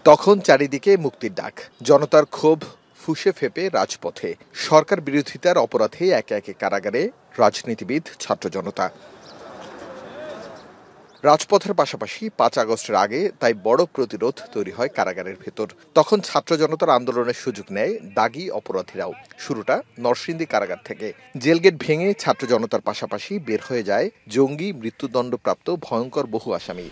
তখন চারিদিকে মুক্তির ডাক, জনতার ক্ষোভ ফুঁসে ফেপে রাজপথে। সরকার বিরোধিতার অপরাধে একে একে কারাগারে রাজনীতিবিদ, ছাত্র জনতা। রাজপথের পাশাপাশি ৫ আগস্টের আগে তাই বড় প্রতিরোধ তৈরি হয় কারাগারের ভেতর। তখন ছাত্র জনতার আন্দোলনের সুযোগ নেয় দাগী অপরাধীরাও। শুরুটা নরসিংদী কারাগার থেকে। জেলগেট ভেঙে ছাত্র জনতার পাশাপাশি বের হয়ে যায় জঙ্গি, মৃত্যুদণ্ডপ্রাপ্ত ভয়ঙ্কর বহু আসামি।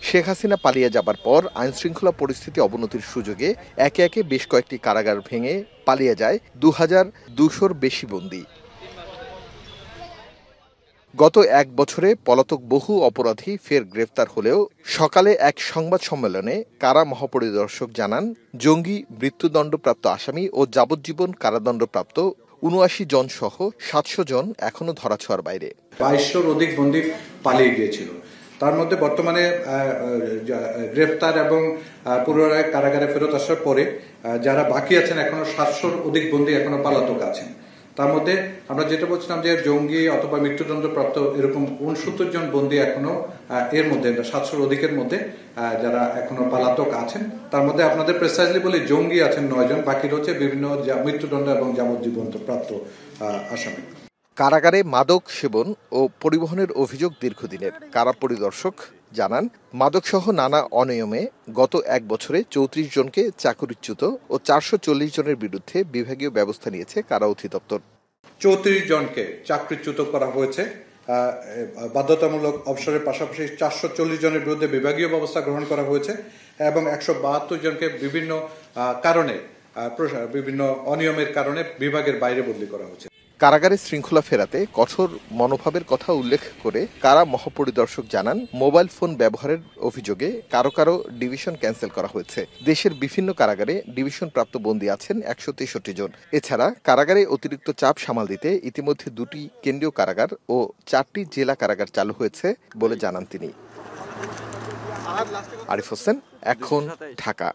শেখ হাসিনা পালিয়ে যাবার পর আইনশৃঙ্খলা পরিস্থিতি অবনতির সুযোগে একে একে বেশ কয়েকটি কারাগার ভেঙে পালিয়ে যায় ২,২০০-র বেশি বন্দী। গত এক বছরে পলাতক বহু অপরাধী ফের গ্রেফতার হলেও সকালে এক সংবাদ সম্মেলনে কারা মহাপরিদর্শক জানান, জঙ্গি, মৃত্যুদণ্ডপ্রাপ্ত আসামি ও যাবজ্জীবন কারাদণ্ডপ্রাপ্ত ৭৯ জন সহ ৭০০ জন এখনো ধরাছোঁয়ার বাইরে। ২২০০-র অধিক বন্দী পালিয়ে গিয়েছিল। তার মধ্যে বর্তমানে গ্রেফতার এবং পুনরায় কারাগারে ফেরত আসার পরে যারা বাকি আছেন, এখনো ৭০০-র অধিক বন্দী এখনো পলাতক আছেন। তার মধ্যে আমরা যেটা বলছিলাম যে জঙ্গি অথবা মৃত্যুদণ্ডপ্রাপ্ত এরকম ৬৯ জন বন্দী এখনো এর মধ্যে ৭০০-র অধিকের মধ্যে যারা এখনো পলাতক আছেন। তার মধ্যে আপনাদের প্রেসাইজলি বলি, জঙ্গি আছেন ৯ জন, বাকি রয়েছে বিভিন্ন মৃত্যুদণ্ড এবং যাবজ্জীবন প্রাপ্ত আসামি। কারাগারে মাদক সেবন ও পরিবহনের অভিযোগ দীর্ঘদিনের। কারা পরিদর্শক জানান, মাদকসহ নানা অনিয়মে গত এক বছরে ৩৪ জনকে চাকরিচ্যুত ও ৪৪০ জনের বিরুদ্ধে বিভাগীয় ব্যবস্থা নিয়েছে কারা অধিদপ্তর। ৩৪ জনকে চাকরিচ্যুত করা হয়েছে বাধ্যতামূলক অবসরের পাশাপাশি। ৪৪০ জনের বিরুদ্ধে বিভাগীয় ব্যবস্থা গ্রহণ করা হয়েছে এবং ১৭২ জনকে বিভিন্ন কারণে, বিভিন্ন অনিয়মের কারণে বিভাগের বাইরে বদলি করা হয়েছে। কারাগারে শৃঙ্খলা ফেরাতে কঠোর মনোভাবের কথা উল্লেখ করে কারা মহাপরিদর্শক জানান, মোবাইল ফোন ব্যবহারের অভিযোগে কারো কারো ডিভিশন ক্যান্সেল করা হয়েছে। দেশের বিভিন্ন কারাগারে ডিভিশন প্রাপ্ত বন্দী আছেন ১৬৩ জন। এছাড়া কারাগারে অতিরিক্ত চাপ সামাল দিতে ইতিমধ্যে ২টি কেন্দ্রীয় কারাগার ও ৪টি জেলা কারাগার চালু হয়েছে বলে জানান তিনি। আরিফ হোসেন, এখন, ঢাকা।